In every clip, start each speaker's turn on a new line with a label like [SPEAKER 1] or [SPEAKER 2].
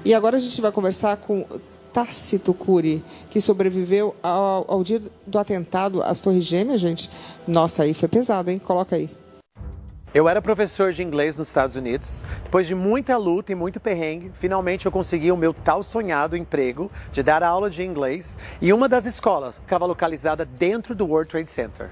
[SPEAKER 1] E agora a gente vai conversar com Tácito Curi, que sobreviveu ao dia do atentado às Torres Gêmeas, gente. Nossa, aí foi pesado, hein? Coloca aí.
[SPEAKER 2] Eu era professor de inglês nos Estados Unidos. Depois de muita luta e muito perrengue, finalmente eu consegui o meu tal sonhado emprego de dar aula de inglês em uma das escolas, que estava localizada dentro do World Trade Center.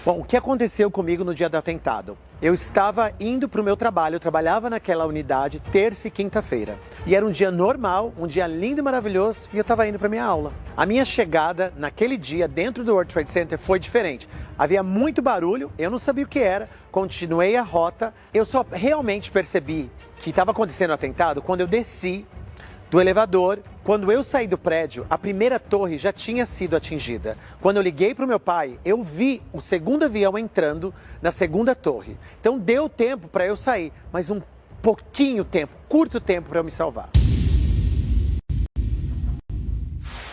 [SPEAKER 2] Bom, o que aconteceu comigo no dia do atentado? Eu estava indo para o meu trabalho, eu trabalhava naquela unidade terça e quinta-feira. E era um dia normal, um dia lindo e maravilhoso, e eu estava indo para minha aula. A minha chegada naquele dia dentro do World Trade Center foi diferente. Havia muito barulho, eu não sabia o que era, continuei a rota. Eu só realmente percebi que estava acontecendo o atentado quando eu desci do elevador. Quando eu saí do prédio, a primeira torre já tinha sido atingida. Quando eu liguei para o meu pai, eu vi o segundo avião entrando na segunda torre. Então deu tempo para eu sair, mas um pouquinho tempo, curto tempo para eu me salvar.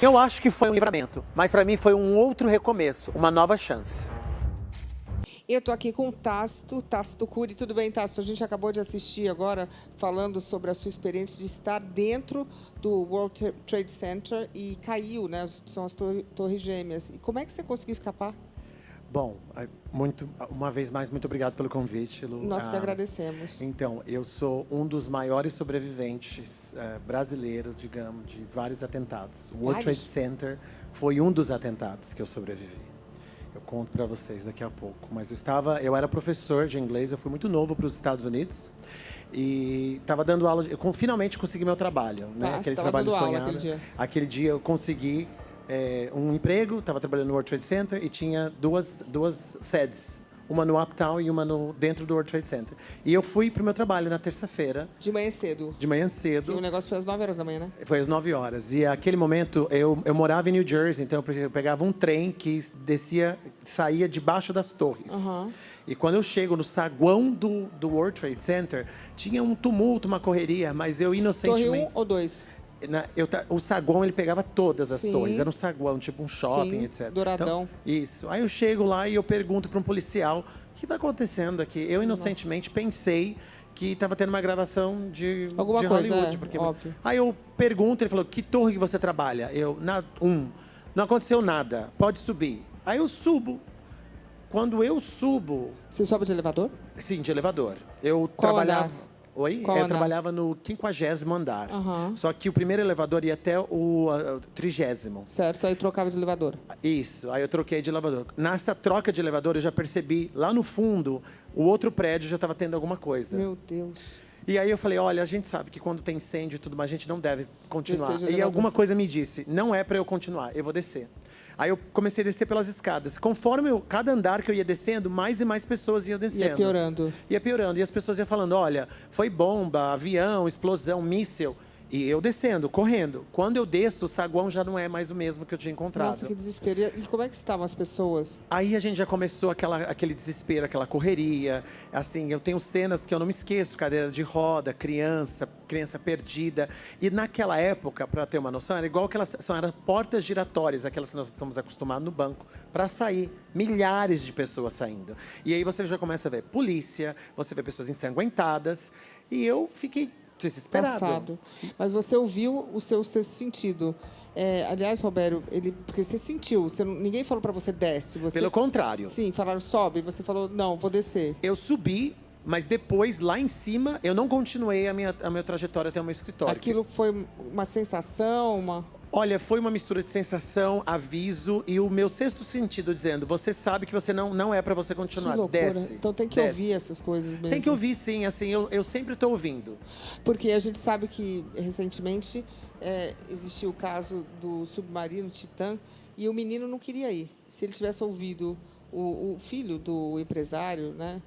[SPEAKER 2] Eu acho que foi um livramento, mas para mim foi um outro recomeço, uma nova chance.
[SPEAKER 1] Eu estou aqui com o Tácito Curi. Tudo bem, Tácito? A gente acabou de assistir agora falando sobre a sua experiência de estar dentro do World Trade Center e caiu, né? São as Torres Gêmeas. E como é que você conseguiu escapar?
[SPEAKER 2] Bom, uma vez mais, muito obrigado pelo convite, Lu.
[SPEAKER 1] Nós que agradecemos.
[SPEAKER 2] Então, eu sou um dos maiores sobreviventes brasileiros, digamos, de vários atentados. O World Trade Center foi um dos atentados que eu sobrevivi. Eu conto para vocês daqui a pouco. Mas eu era professor de inglês, eu fui muito novo para os Estados Unidos e estava dando aula. Eu finalmente consegui meu trabalho, né? Aquele trabalho sonhado. Aquele dia eu consegui um emprego, estava trabalhando no World Trade Center e tinha duas sedes. Uma no Uptown e uma dentro do World Trade Center. E eu fui para o meu trabalho na terça-feira.
[SPEAKER 1] De manhã cedo?
[SPEAKER 2] De manhã cedo.
[SPEAKER 1] E o negócio foi às 9 horas da manhã, né?
[SPEAKER 2] Foi às 9 horas. E naquele momento, eu morava em New Jersey, então eu pegava um trem que saía debaixo das torres.
[SPEAKER 1] Uhum.
[SPEAKER 2] E quando eu chego no saguão do World Trade Center, tinha um tumulto, uma correria, mas eu inocentemente...
[SPEAKER 1] Torre 1 ou 2?
[SPEAKER 2] O saguão, ele pegava todas as torres. Era um saguão, tipo um shopping, etc.
[SPEAKER 1] Douradão.
[SPEAKER 2] Então, isso. Aí eu chego lá e eu pergunto para um policial, o que está acontecendo aqui? Eu, inocentemente, pensei que estava tendo uma gravação de Hollywood.
[SPEAKER 1] Óbvio.
[SPEAKER 2] Aí eu pergunto, ele falou, que torre que você trabalha? Não aconteceu nada, pode subir. Aí eu subo. Quando eu subo...
[SPEAKER 1] Você sobe de elevador?
[SPEAKER 2] Sim, de elevador. Eu
[SPEAKER 1] Qual
[SPEAKER 2] trabalhava...
[SPEAKER 1] andar?
[SPEAKER 2] Oi?
[SPEAKER 1] Qual
[SPEAKER 2] eu
[SPEAKER 1] andar?
[SPEAKER 2] trabalhava no 50º andar.
[SPEAKER 1] Uhum.
[SPEAKER 2] Só que o primeiro elevador ia até o 30º.
[SPEAKER 1] Certo, aí trocava de elevador.
[SPEAKER 2] Isso, aí eu troquei de elevador. Nessa troca de elevador, eu já percebi, lá no fundo, o outro prédio já estava tendo alguma coisa.
[SPEAKER 1] Meu Deus.
[SPEAKER 2] E aí eu falei, olha, a gente sabe que quando tem incêndio e tudo mais, a gente não deve continuar.
[SPEAKER 1] Descer de
[SPEAKER 2] E
[SPEAKER 1] elevador.
[SPEAKER 2] alguma coisa me disse, não é para eu continuar, eu vou descer. Aí eu comecei a descer pelas escadas. Conforme cada andar que eu ia descendo, mais e mais pessoas iam descendo.
[SPEAKER 1] Ia piorando.
[SPEAKER 2] Ia piorando. E as pessoas iam falando, olha, foi bomba, avião, explosão, míssil. E eu descendo, correndo. Quando eu desço, o saguão já não é mais o mesmo que eu tinha encontrado.
[SPEAKER 1] Nossa, que desespero. E como é que estavam as pessoas?
[SPEAKER 2] Aí a gente já começou aquele desespero, aquela correria. Assim, eu tenho cenas que eu não me esqueço. Cadeira de roda, criança perdida. E naquela época, para ter uma noção, era igual eram portas giratórias, aquelas que nós estamos acostumados no banco, para sair. Milhares de pessoas saindo. E aí você já começa a ver polícia, você vê pessoas ensanguentadas. E eu fiquei desesperado.
[SPEAKER 1] Passado. Mas você ouviu o seu sentido. Aliás, Roberto, porque você sentiu, ninguém falou para você desce.
[SPEAKER 2] Pelo contrário.
[SPEAKER 1] Sim, falaram sobe, você falou não, vou descer.
[SPEAKER 2] Eu subi, mas depois, lá em cima, eu não continuei a minha trajetória até o meu escritório.
[SPEAKER 1] Aquilo foi uma sensação,
[SPEAKER 2] Olha, foi uma mistura de sensação, aviso e o meu sexto sentido dizendo, você sabe que você não é para você continuar,
[SPEAKER 1] que loucura.
[SPEAKER 2] Desce.
[SPEAKER 1] Então tem que ouvir essas coisas mesmo.
[SPEAKER 2] Tem que ouvir, sim, assim, eu sempre estou ouvindo.
[SPEAKER 1] Porque a gente sabe que, recentemente, existiu o caso do submarino Titã e o menino não queria ir. Se ele tivesse ouvido o filho do empresário, né?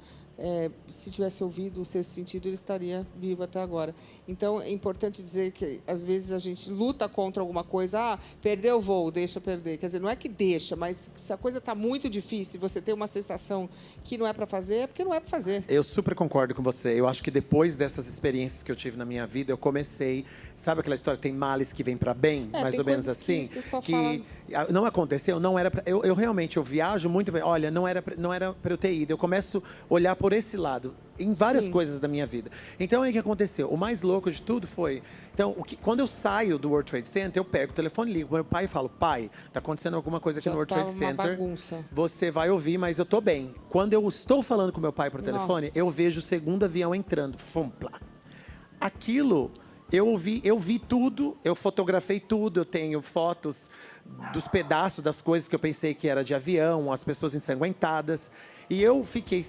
[SPEAKER 1] Se tivesse ouvido o sexto sentido, ele estaria vivo até agora. Então, é importante dizer que, às vezes, a gente luta contra alguma coisa. Perdeu o voo, deixa perder. Quer dizer, não é que deixa, mas se a coisa está muito difícil, você tem uma sensação que não é para fazer, é porque não é para fazer.
[SPEAKER 2] Eu super concordo com você. Eu acho que depois dessas experiências que eu tive na minha vida, eu comecei... Sabe aquela história, tem males que vêm para bem? Mais ou menos assim? Que não aconteceu, não era... Eu realmente, eu viajo muito bem. Olha, não era para eu ter ido. Eu começo a olhar por por esse lado, em várias
[SPEAKER 1] Sim.
[SPEAKER 2] coisas da minha vida. Então, aí o que aconteceu? O mais louco de tudo foi... Então, quando eu saio do World Trade Center, eu pego o telefone, ligo pro meu pai e falo, pai, tá acontecendo alguma coisa aqui
[SPEAKER 1] Já
[SPEAKER 2] no World Trade
[SPEAKER 1] tava uma
[SPEAKER 2] Center.
[SPEAKER 1] bagunça.
[SPEAKER 2] Você vai ouvir, mas eu tô bem. Quando eu estou falando com meu pai por telefone,
[SPEAKER 1] Nossa.
[SPEAKER 2] eu vejo o segundo avião entrando. Fum, plá. Aquilo, eu vi tudo, eu fotografei tudo, eu tenho fotos dos pedaços das coisas que eu pensei que era de avião, as pessoas ensanguentadas. E eu fiquei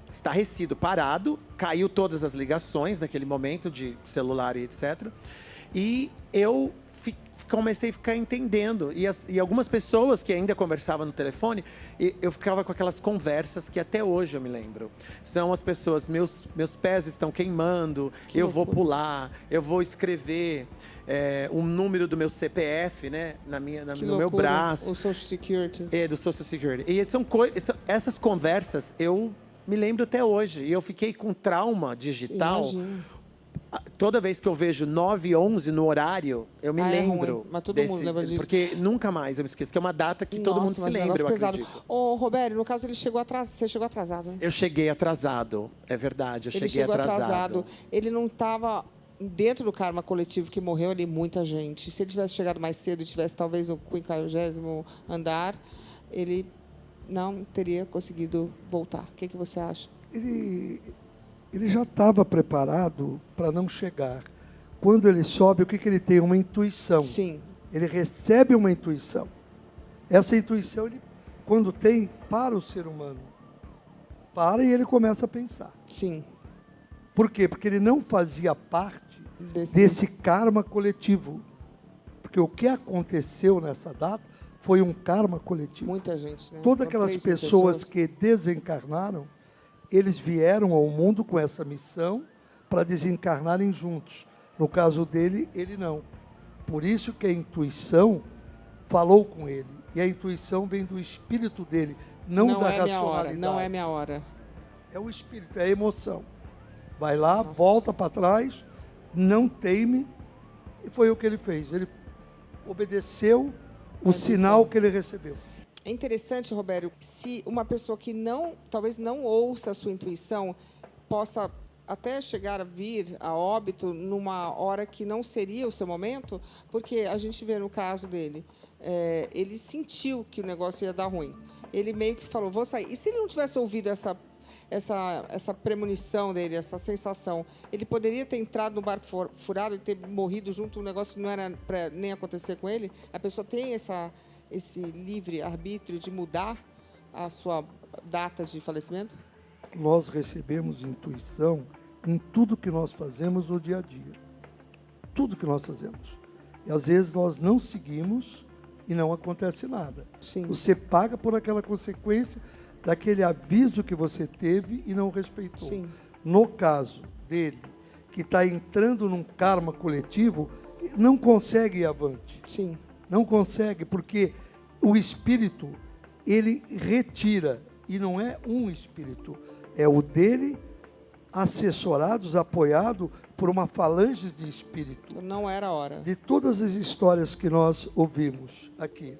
[SPEAKER 2] estarrecido, parado, caiu todas as ligações naquele momento de celular e etc. E eu comecei a ficar entendendo. E algumas pessoas que ainda conversavam no telefone, eu ficava com aquelas conversas que até hoje eu me lembro. São as pessoas, meus pés estão queimando, eu vou pular, eu vou escrever um número do meu CPF, né, no meu braço.
[SPEAKER 1] O Social Security.
[SPEAKER 2] Do Social Security. E essas conversas eu me lembro até hoje. E eu fiquei com trauma digital.
[SPEAKER 1] Imagina.
[SPEAKER 2] Toda vez que eu vejo 9:11 no horário, eu me lembro.
[SPEAKER 1] Ruim, mas todo mundo lembra disso.
[SPEAKER 2] Porque nunca mais eu me esqueço, que é uma data que todo mundo se lembra, eu acredito.
[SPEAKER 1] Ô, Roberto, no caso, você chegou atrasado, né?
[SPEAKER 2] Eu cheguei atrasado, é verdade, eu cheguei atrasado.
[SPEAKER 1] Ele não estava dentro do karma coletivo que morreu ali muita gente. Se ele tivesse chegado mais cedo e tivesse talvez no 50º andar, ele não teria conseguido voltar. O que você acha?
[SPEAKER 3] Ele já estava preparado para não chegar. Quando ele sobe, o que ele tem? Uma intuição.
[SPEAKER 1] Sim.
[SPEAKER 3] Ele recebe uma intuição. Essa intuição, quando tem, para o ser humano. Para e ele começa a pensar.
[SPEAKER 1] Sim.
[SPEAKER 3] Por quê? Porque ele não fazia parte desse karma coletivo. Porque o que aconteceu nessa data foi um karma coletivo.
[SPEAKER 1] Muita gente, né?
[SPEAKER 3] Todas aquelas pessoas que desencarnaram, eles vieram ao mundo com essa missão para desencarnarem juntos. No caso dele, ele não. Por isso que a intuição falou com ele. E a intuição vem do espírito dele, não da racionalidade.
[SPEAKER 1] Não é minha hora.
[SPEAKER 3] É o espírito, é a emoção. Vai lá, volta para trás, não teime. E foi o que ele fez. Ele obedeceu o sinal que ele recebeu.
[SPEAKER 1] É interessante, Roberto, se uma pessoa que talvez não ouça a sua intuição, possa até chegar a vir a óbito numa hora que não seria o seu momento, porque a gente vê no caso dele, ele sentiu que o negócio ia dar ruim. Ele meio que falou, vou sair. E se ele não tivesse ouvido essa premonição dele, essa sensação, ele poderia ter entrado no barco furado e ter morrido junto, um negócio que não era para nem acontecer com ele? A pessoa tem esse livre arbítrio de mudar a sua data de falecimento?
[SPEAKER 3] Nós recebemos intuição em tudo que nós fazemos no dia a dia. Tudo que nós fazemos. E às vezes nós não seguimos e não acontece nada.
[SPEAKER 1] Sim.
[SPEAKER 3] Você paga por aquela consequência daquele aviso que você teve e não respeitou.
[SPEAKER 1] Sim.
[SPEAKER 3] No caso dele, que está entrando num karma coletivo, não consegue ir avante.
[SPEAKER 1] Sim.
[SPEAKER 3] Não consegue, porque o espírito, ele retira, e não é um espírito, é o dele, assessorados, apoiado por uma falange de espírito.
[SPEAKER 1] Não era a hora.
[SPEAKER 3] De todas as histórias que nós ouvimos aqui,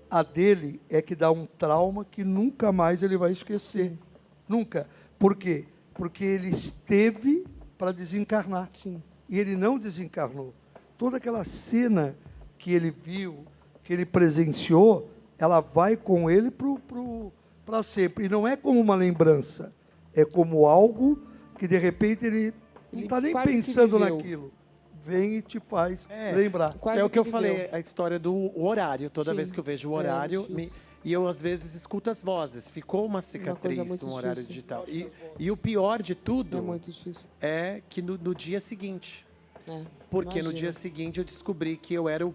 [SPEAKER 3] a dele é que dá um trauma que nunca mais ele vai esquecer.
[SPEAKER 1] Sim.
[SPEAKER 3] Nunca. Por quê? Porque ele esteve para desencarnar.
[SPEAKER 1] Sim.
[SPEAKER 3] E ele não desencarnou. Toda aquela cena que ele viu, que ele presenciou, ela vai com ele para sempre. E não é como uma lembrança, é como algo que, de repente, ele não está nem pensando naquilo. Vem e te faz lembrar.
[SPEAKER 2] É o que eu falei, a história do horário. Toda
[SPEAKER 1] Sim.
[SPEAKER 2] vez que eu vejo o horário, e eu, às vezes, escuto as vozes. Ficou uma cicatriz no horário digital. E o pior de tudo é que no dia seguinte... Porque no dia seguinte eu descobri que eu era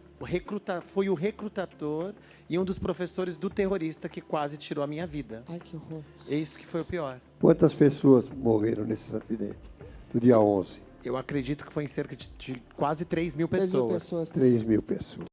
[SPEAKER 2] fui o recrutador e um dos professores do terrorista que quase tirou a minha vida.
[SPEAKER 1] Ai, que horror.
[SPEAKER 2] É isso que foi o pior.
[SPEAKER 4] Quantas pessoas morreram nesse acidente do dia 11?
[SPEAKER 2] Eu acredito que foi em cerca de quase 3.000 pessoas.
[SPEAKER 4] 3.000 pessoas.